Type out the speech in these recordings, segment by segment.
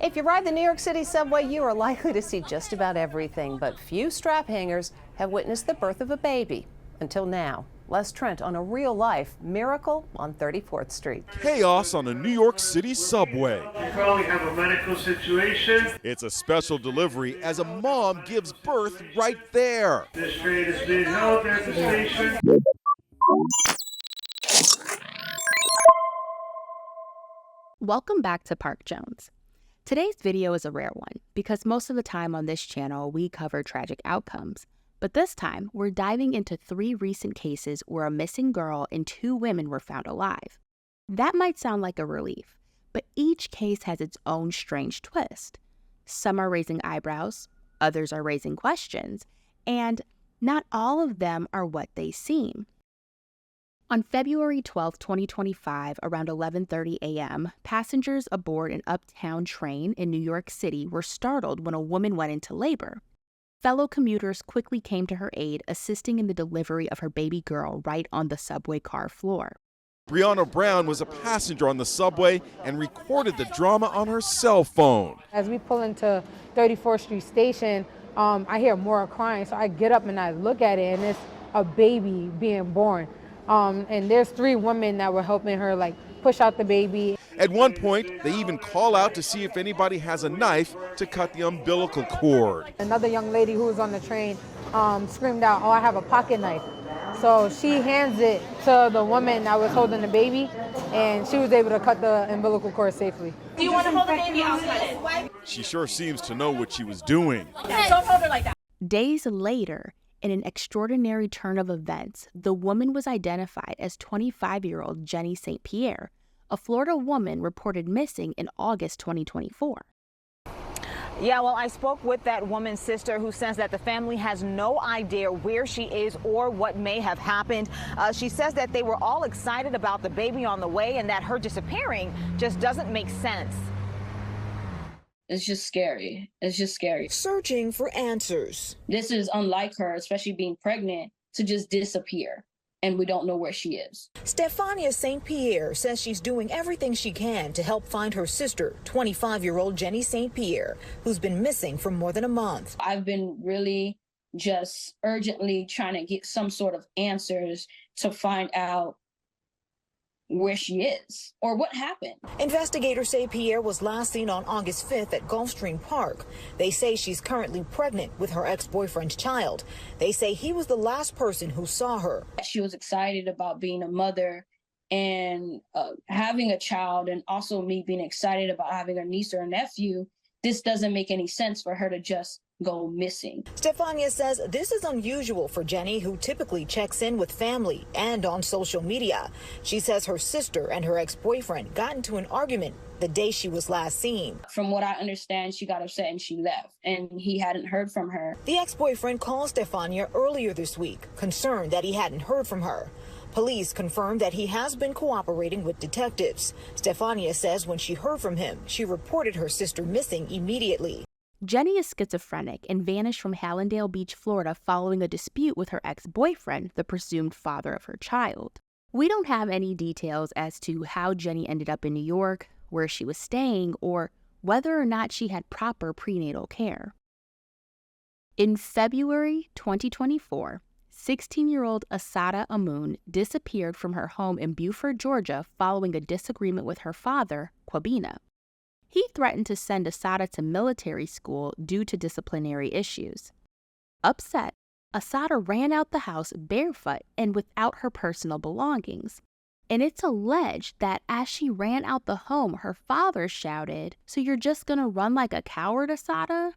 If you ride the New York City subway, you are likely to see just about everything, but few strap hangers have witnessed the birth of a baby. Until now. Les Trent on a real-life miracle on 34th Street. Chaos on a New York City subway. You probably have a medical situation. It's a special delivery as a mom gives birth right there. This train is being held at the station. Welcome back to Parke Jones. Today's video is a rare one because most of the time on this channel we cover tragic outcomes. But this time, we're diving into 3 recent cases where a missing girl and 2 women were found alive. That might sound like a relief, but each case has its own strange twist. Some are raising eyebrows, others are raising questions, and not all of them are what they seem. On February 12, 2025, around 11:30 a.m., passengers aboard an uptown train in New York City were startled when a woman went into labor. Fellow commuters quickly came to her aid, assisting in the delivery of her baby girl right on the subway car floor. Brianna Brown was a passenger on the subway and recorded the drama on her cell phone. As we pull into 34th Street Station, I hear more crying, so I get up and I look at it, and it's a baby being born. And there's 3 women that were helping her push out the baby. At one point, they even call out to see if anybody has a knife to cut the umbilical cord. Another young lady who was on the train screamed out, "Oh, I have a pocket knife." So she hands it to the woman that was holding the baby, and she was able to cut the umbilical cord safely. Do you want to hold the baby? I'll cut it. She sure seems to know what she was doing. Don't hold her like that. Days later, in an extraordinary turn of events, the woman was identified as 25-year-old Jenny Saint Pierre, a Florida woman reported missing in August 2024. Yeah, well, I spoke with that woman's sister who says that the family has no idea where she is or what may have happened. She says that they were all excited about the baby on the way and that her disappearing just doesn't make sense. It's just scary. It's just scary. Searching for answers. This is unlike her, especially being pregnant, to just disappear. And we don't know where she is. Stefania Saint Pierre says she's doing everything she can to help find her sister, 25-year-old Jenny Saint Pierre, who's been missing for more than a month. I've been really just urgently trying to get some sort of answers to find out where she is or what happened. Investigators say Pierre was last seen on August 5th at Gulfstream Park. They say she's currently pregnant with her ex-boyfriend's child. They say he was the last person who saw her. She was excited about being a mother and having a child, and also me being excited about having a niece or a nephew. This doesn't make any sense for her to just go missing. Stefania says this is unusual for Jenny, who typically checks in with family and on social media. She says her sister and her ex-boyfriend got into an argument the day she was last seen. From what I understand, she got upset and she left, and he hadn't heard from her. The ex-boyfriend called Stefania earlier this week, concerned that he hadn't heard from her. Police confirmed that he has been cooperating with detectives. Stefania says when she heard from him, she reported her sister missing immediately. Jenny is schizophrenic and vanished from Hallandale Beach, Florida following a dispute with her ex-boyfriend, the presumed father of her child. We don't have any details as to how Jenny ended up in New York, where she was staying, or whether or not she had proper prenatal care. In February 2024, 16-year-old Asata Amun disappeared from her home in Beaufort, Georgia following a disagreement with her father, Kwabena. He threatened to send Asata to military school due to disciplinary issues. Upset, Asata ran out the house barefoot and without her personal belongings. And it's alleged that as she ran out the home, her father shouted, "So you're just gonna run like a coward, Asata?"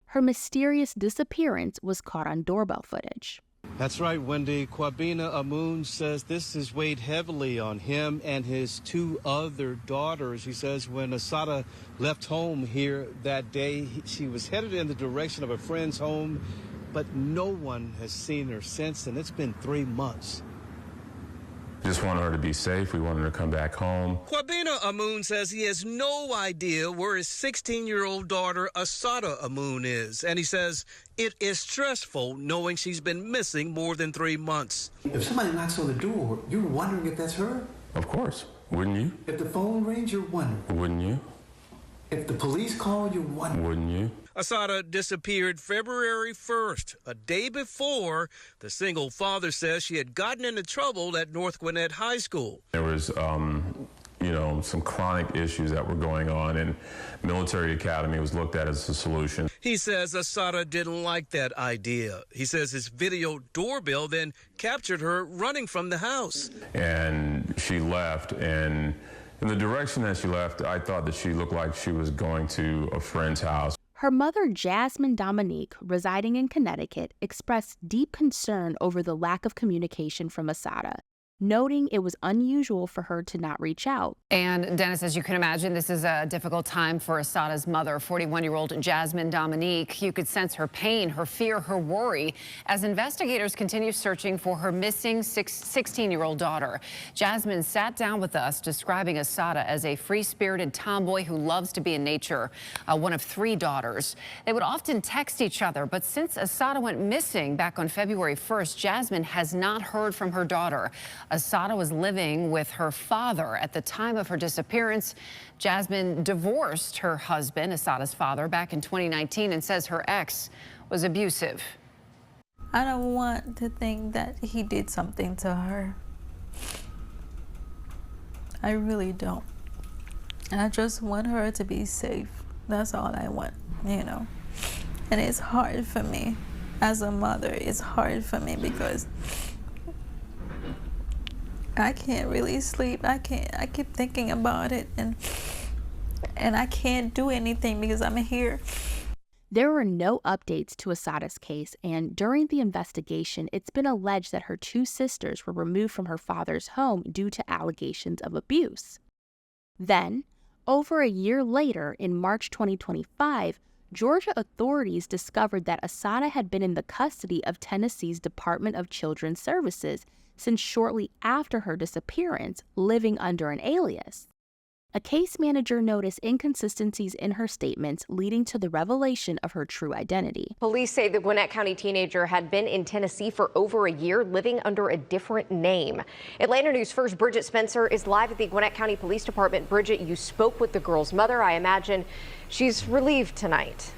Her mysterious disappearance was caught on doorbell footage. That's right, Wendy. Kwabena Amun says this has weighed heavily on him and his 2 other daughters. He says when Asata left home here that day, she was headed in the direction of a friend's home, but no one has seen her since, and it's been 3 months. Just wanted her to be safe. We wanted her to come back home. Kwabena Amun says he has no idea where his 16-year-old daughter Asata Amun is, and he says it is stressful knowing she's been missing more than 3 months. If somebody knocks on the door, you're wondering if that's her? Of course. Wouldn't you? If the phone rings, you're wondering. Wouldn't you? If the police call you, what? Wouldn't you? Asata disappeared February 1st, a day before the single father says she had gotten into trouble at North Gwinnett High School. There was, some chronic issues that were going on, and military academy was looked at as a solution. He says Asata didn't like that idea. He says his video doorbell then captured her running from the house. And she left, and in the direction that she left, I thought that she looked like she was going to a friend's house. Her mother, Jasmine Dominique, residing in Connecticut, expressed deep concern over the lack of communication from Asata, noting it was unusual for her to not reach out. And Dennis, as you can imagine, this is a difficult time for Asata's mother, 41-year-old Jasmine Dominique. You could sense her pain, her fear, her worry as investigators continue searching for her missing 16-year-old daughter. Jasmine sat down with us describing Asata as a free-spirited tomboy who loves to be in nature, one of 3 daughters. They would often text each other, but since Asata went missing back on February 1st, Jasmine has not heard from her daughter. Asata was living with her father at the time of her disappearance. Jasmine divorced her husband, Asata's father, back in 2019 and says her ex was abusive. I don't want to think that he did something to her. I really don't. I just want her to be safe. That's all I want, And it's hard for me. As a mother, it's hard for me because I can't really sleep. I keep thinking about it and I can't do anything because I'm here. There were no updates to Asata's case, and during the investigation, it's been alleged that her 2 sisters were removed from her father's home due to allegations of abuse. Then, over a year later, in March 2025, Georgia authorities discovered that Asata had been in the custody of Tennessee's Department of Children's Services since shortly after her disappearance, living under an alias. A case manager noticed inconsistencies in her statements, leading to the revelation of her true identity. Police say the Gwinnett County teenager had been in Tennessee for over a year, living under a different name. Atlanta News First Bridget Spencer is live at the Gwinnett County Police Department. Bridget, you spoke with the girl's mother. I imagine she's relieved tonight.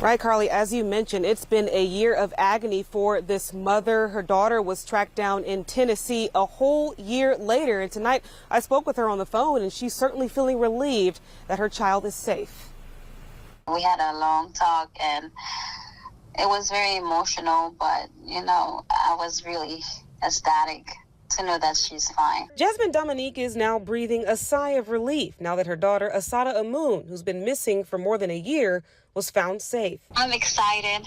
Right, Carly, as you mentioned, it's been a year of agony for this mother. Her daughter was tracked down in Tennessee a whole year later. And tonight I spoke with her on the phone, and she's certainly feeling relieved that her child is safe. We had a long talk, and it was very emotional, but, I was really ecstatic to know that she's fine. Jasmine Dominique is now breathing a sigh of relief now that her daughter, Asata Amun, who's been missing for more than a year, was found safe. I'm excited,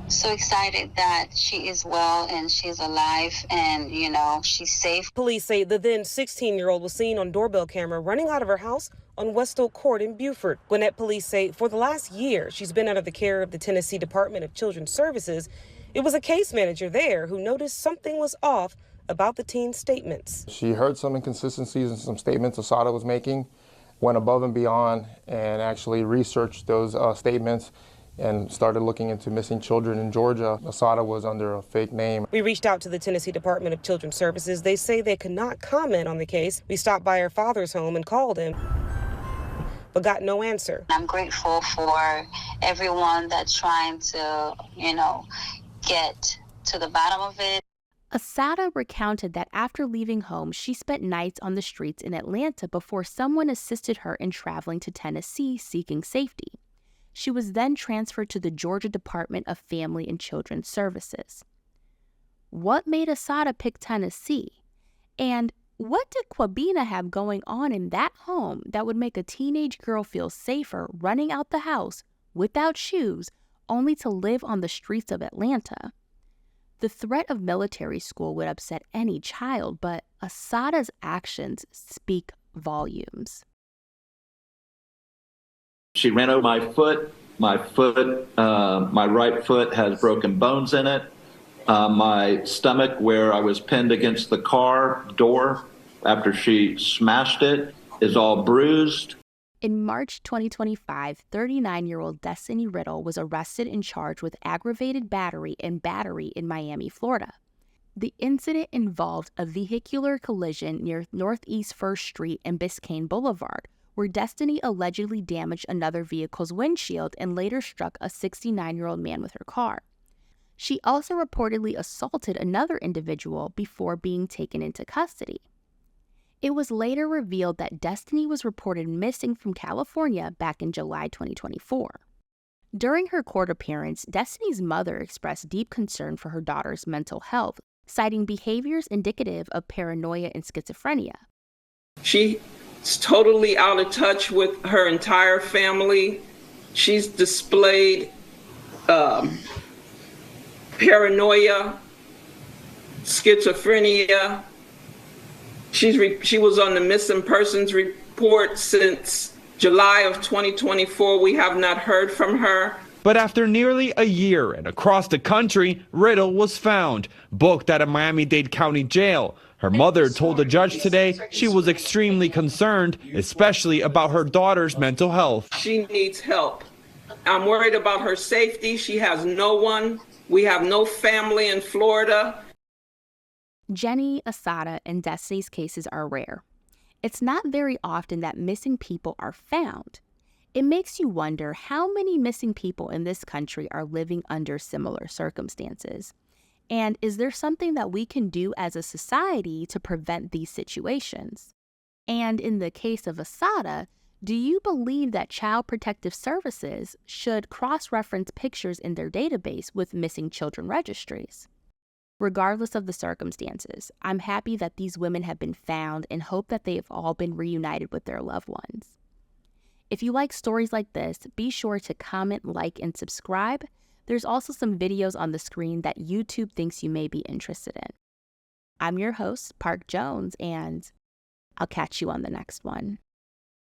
so excited that she is well and she's alive and, she's safe. Police say the then 16-year-old was seen on doorbell camera running out of her house on West Oak Court in Beaufort. Gwinnett police say for the last year, she's been under the care of the Tennessee Department of Children's Services. It was a case manager there who noticed something was off about the teen's statements. She heard some inconsistencies in some statements Asata was making, went above and beyond and actually researched those statements and started looking into missing children in Georgia. Asata was under a fake name. We reached out to the Tennessee Department of Children's Services. They say they could not comment on the case. We stopped by her father's home and called him, but got no answer. I'm grateful for everyone that's trying to, get to the bottom of it. Asata recounted that after leaving home, she spent nights on the streets in Atlanta before someone assisted her in traveling to Tennessee seeking safety. She was then transferred to the Georgia Department of Family and Children's Services. What made Asata pick Tennessee? And what did Kwabena have going on in that home that would make a teenage girl feel safer running out the house without shoes, only to live on the streets of Atlanta? The threat of military school would upset any child, but Asata's actions speak volumes. She ran over my foot. My right foot has broken bones in it. My stomach, where I was pinned against the car door after she smashed it, is all bruised. In March 2025, 39-year-old Destiny Riddle was arrested and charged with aggravated battery and battery in Miami, Florida. The incident involved a vehicular collision near Northeast 1st Street and Biscayne Boulevard, where Destiny allegedly damaged another vehicle's windshield and later struck a 69-year-old man with her car. She also reportedly assaulted another individual before being taken into custody. It was later revealed that Destiny was reported missing from California back in July 2024. During her court appearance, Destiny's mother expressed deep concern for her daughter's mental health, citing behaviors indicative of paranoia and schizophrenia. She's totally out of touch with her entire family. She's displayed paranoia, schizophrenia. She was on the missing persons report since July of 2024. We have not heard from her. But after nearly a year and across the country, Riddle was found, booked at a Miami-Dade County jail. Her mother told the judge today she was extremely concerned, especially about her daughter's mental health. She needs help. I'm worried about her safety. She has no one. We have no family in Florida. Jenny, Asata, and Destiny's cases are rare. It's not very often that missing people are found. It makes you wonder how many missing people in this country are living under similar circumstances. And is there something that we can do as a society to prevent these situations? And in the case of Asata, do you believe that Child Protective Services should cross-reference pictures in their database with missing children registries? Regardless of the circumstances, I'm happy that these women have been found and hope that they have all been reunited with their loved ones. If you like stories like this, be sure to comment, like, and subscribe. There's also some videos on the screen that YouTube thinks you may be interested in. I'm your host, Parke Jones, and I'll catch you on the next one.